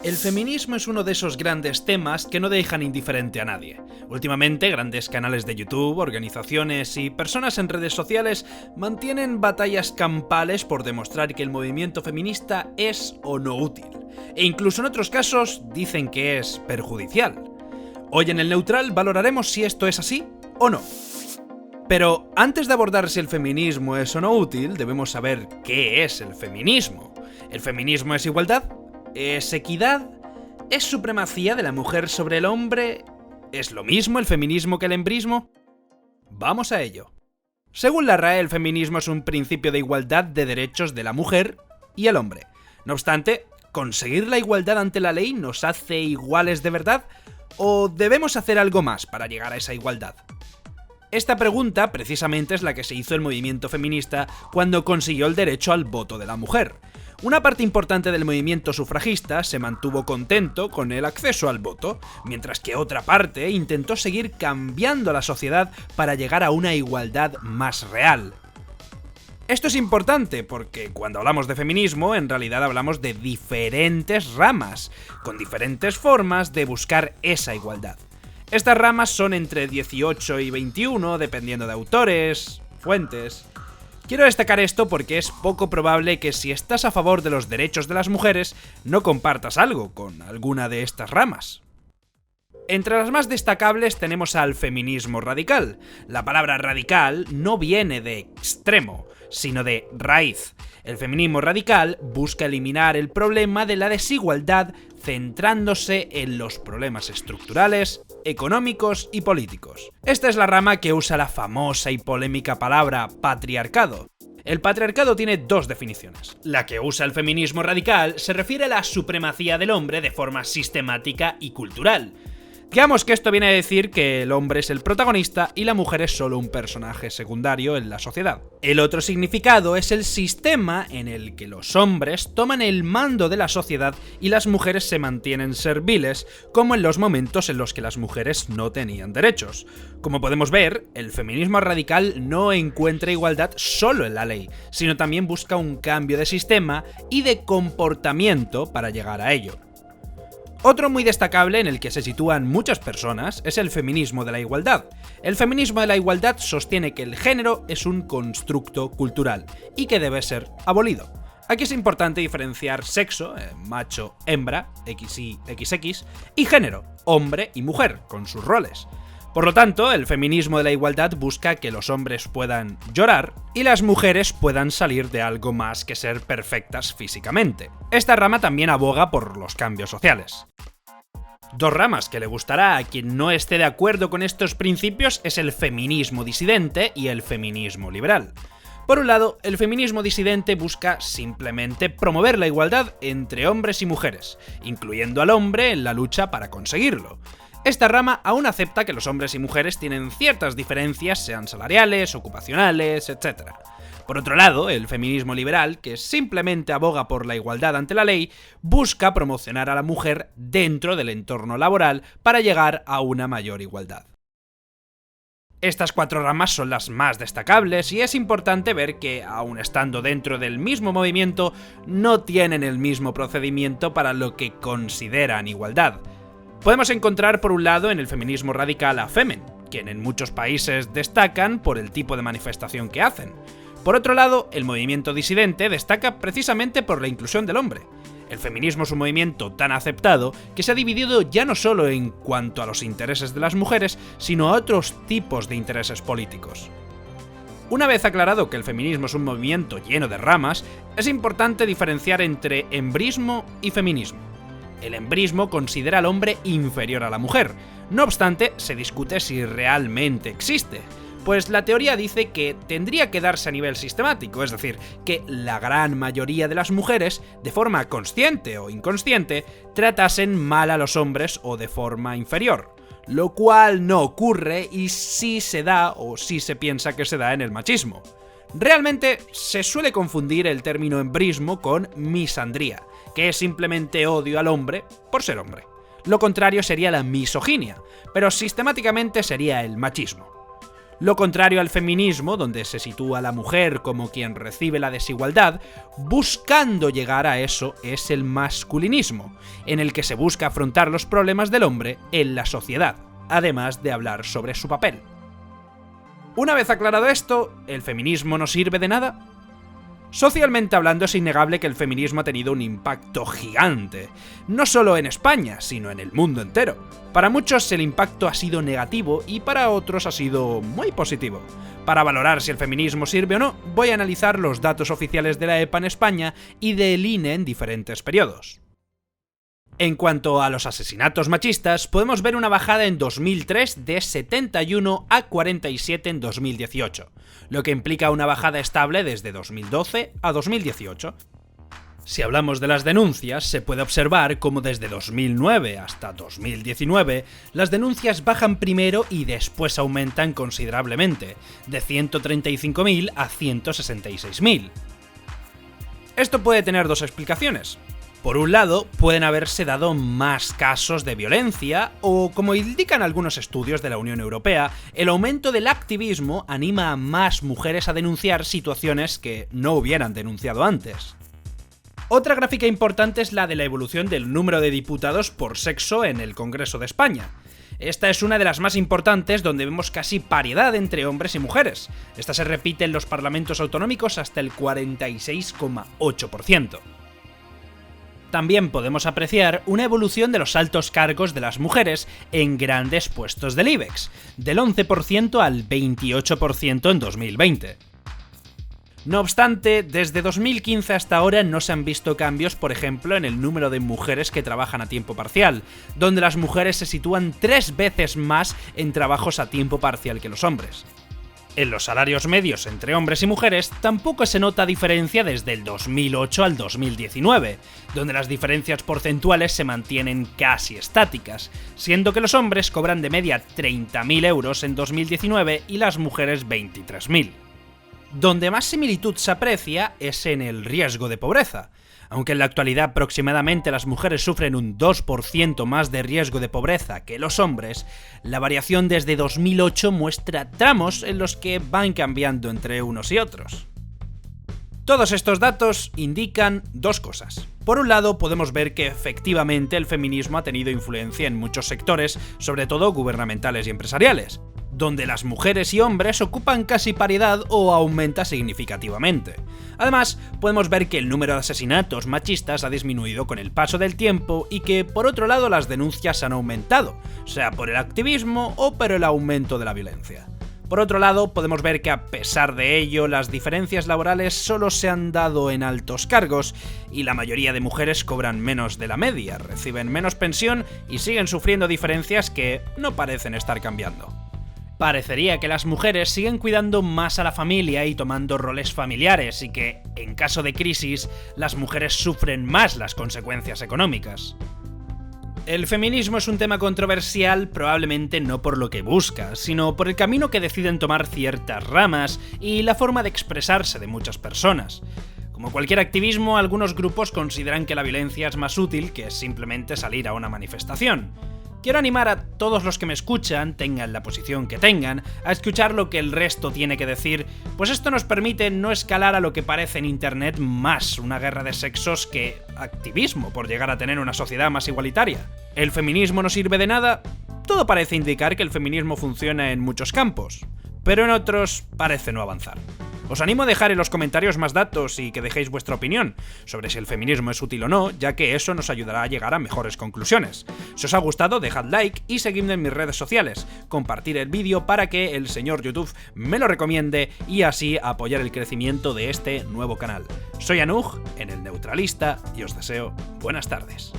El feminismo es uno de esos grandes temas que no dejan indiferente a nadie. Últimamente, grandes canales de YouTube, organizaciones y personas en redes sociales mantienen batallas campales por demostrar que el movimiento feminista es o no útil. E incluso en otros casos dicen que es perjudicial. Hoy en El Neutral valoraremos si esto es así o no. Pero antes de abordar si el feminismo es o no útil, debemos saber qué es el feminismo. ¿El feminismo es igualdad? ¿Es equidad? ¿Es supremacía de la mujer sobre el hombre? ¿Es lo mismo el feminismo que el embrismo? Vamos a ello. Según la RAE, el feminismo es un principio de igualdad de derechos de la mujer y el hombre. No obstante, ¿conseguir la igualdad ante la ley nos hace iguales de verdad? ¿O debemos hacer algo más para llegar a esa igualdad? Esta pregunta precisamente es la que se hizo el movimiento feminista cuando consiguió el derecho al voto de la mujer. Una parte importante del movimiento sufragista se mantuvo contento con el acceso al voto, mientras que otra parte intentó seguir cambiando la sociedad para llegar a una igualdad más real. Esto es importante porque cuando hablamos de feminismo, en realidad hablamos de diferentes ramas, con diferentes formas de buscar esa igualdad. Estas ramas son entre 18 y 21, dependiendo de autores, fuentes. Quiero destacar esto porque es poco probable que si estás a favor de los derechos de las mujeres, no compartas algo con alguna de estas ramas. Entre las más destacables tenemos al feminismo radical. La palabra radical no viene de extremo, sino de raíz. El feminismo radical busca eliminar el problema de la desigualdad centrándose en los problemas estructurales, económicos y políticos. Esta es la rama que usa la famosa y polémica palabra patriarcado. El patriarcado tiene dos definiciones. La que usa el feminismo radical se refiere a la supremacía del hombre de forma sistemática y cultural. Digamos que esto viene a decir que el hombre es el protagonista y la mujer es solo un personaje secundario en la sociedad. El otro significado es el sistema en el que los hombres toman el mando de la sociedad y las mujeres se mantienen serviles, como en los momentos en los que las mujeres no tenían derechos. Como podemos ver, el feminismo radical no encuentra igualdad solo en la ley, sino también busca un cambio de sistema y de comportamiento para llegar a ello. Otro muy destacable en el que se sitúan muchas personas es el feminismo de la igualdad. El feminismo de la igualdad sostiene que el género es un constructo cultural y que debe ser abolido. Aquí es importante diferenciar sexo, macho, hembra, XY, XX, y género, hombre y mujer, con sus roles. Por lo tanto, el feminismo de la igualdad busca que los hombres puedan llorar y las mujeres puedan salir de algo más que ser perfectas físicamente. Esta rama también aboga por los cambios sociales. Dos ramas que le gustará a quien no esté de acuerdo con estos principios es el feminismo disidente y el feminismo liberal. Por un lado, el feminismo disidente busca simplemente promover la igualdad entre hombres y mujeres, incluyendo al hombre en la lucha para conseguirlo. Esta rama aún acepta que los hombres y mujeres tienen ciertas diferencias, sean salariales, ocupacionales, etc. Por otro lado, el feminismo liberal, que simplemente aboga por la igualdad ante la ley, busca promocionar a la mujer dentro del entorno laboral para llegar a una mayor igualdad. Estas cuatro ramas son las más destacables y es importante ver que, aun estando dentro del mismo movimiento, no tienen el mismo procedimiento para lo que consideran igualdad. Podemos encontrar por un lado en el feminismo radical a Femen, quien en muchos países destacan por el tipo de manifestación que hacen. Por otro lado, el movimiento disidente destaca precisamente por la inclusión del hombre. El feminismo es un movimiento tan aceptado que se ha dividido ya no solo en cuanto a los intereses de las mujeres, sino a otros tipos de intereses políticos. Una vez aclarado que el feminismo es un movimiento lleno de ramas, es importante diferenciar entre embrismo y feminismo. El embrismo considera al hombre inferior a la mujer. No obstante, se discute si realmente existe, pues la teoría dice que tendría que darse a nivel sistemático, es decir, que la gran mayoría de las mujeres, de forma consciente o inconsciente, tratasen mal a los hombres o de forma inferior, lo cual no ocurre y sí se da o sí se piensa que se da en el machismo. Realmente se suele confundir el término embrismo con misandría, que es simplemente odio al hombre por ser hombre. Lo contrario sería la misoginia, pero sistemáticamente sería el machismo. Lo contrario al feminismo, donde se sitúa a la mujer como quien recibe la desigualdad, buscando llegar a eso, es el masculinismo, en el que se busca afrontar los problemas del hombre en la sociedad, además de hablar sobre su papel. Una vez aclarado esto, ¿el feminismo no sirve de nada? Socialmente hablando, es innegable que el feminismo ha tenido un impacto gigante, no solo en España, sino en el mundo entero. Para muchos el impacto ha sido negativo y para otros ha sido muy positivo. Para valorar si el feminismo sirve o no, voy a analizar los datos oficiales de la EPA en España y del INE en diferentes periodos. En cuanto a los asesinatos machistas, podemos ver una bajada en 2003 de 71 a 47 en 2018, lo que implica una bajada estable desde 2012 a 2018. Si hablamos de las denuncias, se puede observar cómo desde 2009 hasta 2019 las denuncias bajan primero y después aumentan considerablemente, de 135.000 a 166.000. Esto puede tener dos explicaciones. Por un lado, pueden haberse dado más casos de violencia, o como indican algunos estudios de la Unión Europea, el aumento del activismo anima a más mujeres a denunciar situaciones que no hubieran denunciado antes. Otra gráfica importante es la de la evolución del número de diputados por sexo en el Congreso de España. Esta es una de las más importantes, donde vemos casi paridad entre hombres y mujeres. Esta se repite en los parlamentos autonómicos hasta el 46,8%. También podemos apreciar una evolución de los altos cargos de las mujeres en grandes puestos del IBEX, del 11% al 28% en 2020. No obstante, desde 2015 hasta ahora no se han visto cambios, por ejemplo, en el número de mujeres que trabajan a tiempo parcial, donde las mujeres se sitúan 3 veces más en trabajos a tiempo parcial que los hombres. En los salarios medios entre hombres y mujeres tampoco se nota diferencia desde el 2008 al 2019, donde las diferencias porcentuales se mantienen casi estáticas, siendo que los hombres cobran de media 30.000 euros en 2019 y las mujeres 23.000. Donde más similitud se aprecia es en el riesgo de pobreza. Aunque en la actualidad aproximadamente las mujeres sufren un 2% más de riesgo de pobreza que los hombres, la variación desde 2008 muestra tramos en los que van cambiando entre unos y otros. Todos estos datos indican dos cosas. Por un lado, podemos ver que efectivamente el feminismo ha tenido influencia en muchos sectores, sobre todo gubernamentales y empresariales, donde las mujeres y hombres ocupan casi paridad o aumenta significativamente. Además, podemos ver que el número de asesinatos machistas ha disminuido con el paso del tiempo y que, por otro lado, las denuncias han aumentado, sea por el activismo o por el aumento de la violencia. Por otro lado, podemos ver que a pesar de ello, las diferencias laborales solo se han dado en altos cargos y la mayoría de mujeres cobran menos de la media, reciben menos pensión y siguen sufriendo diferencias que no parecen estar cambiando. Parecería que las mujeres siguen cuidando más a la familia y tomando roles familiares y que, en caso de crisis, las mujeres sufren más las consecuencias económicas. El feminismo es un tema controversial probablemente no por lo que busca, sino por el camino que deciden tomar ciertas ramas y la forma de expresarse de muchas personas. Como cualquier activismo, algunos grupos consideran que la violencia es más útil que simplemente salir a una manifestación. Quiero animar a todos los que me escuchan, tengan la posición que tengan, a escuchar lo que el resto tiene que decir, pues esto nos permite no escalar a lo que parece en internet más una guerra de sexos que activismo por llegar a tener una sociedad más igualitaria. ¿El feminismo no sirve de nada? Todo parece indicar que el feminismo funciona en muchos campos, pero en otros parece no avanzar. Os animo a dejar en los comentarios más datos y que dejéis vuestra opinión sobre si el feminismo es útil o no, ya que eso nos ayudará a llegar a mejores conclusiones. Si os ha gustado, dejad like y seguidme en mis redes sociales, compartir el vídeo para que el señor YouTube me lo recomiende y así apoyar el crecimiento de este nuevo canal. Soy Anuj, en El Neutralista, y os deseo buenas tardes.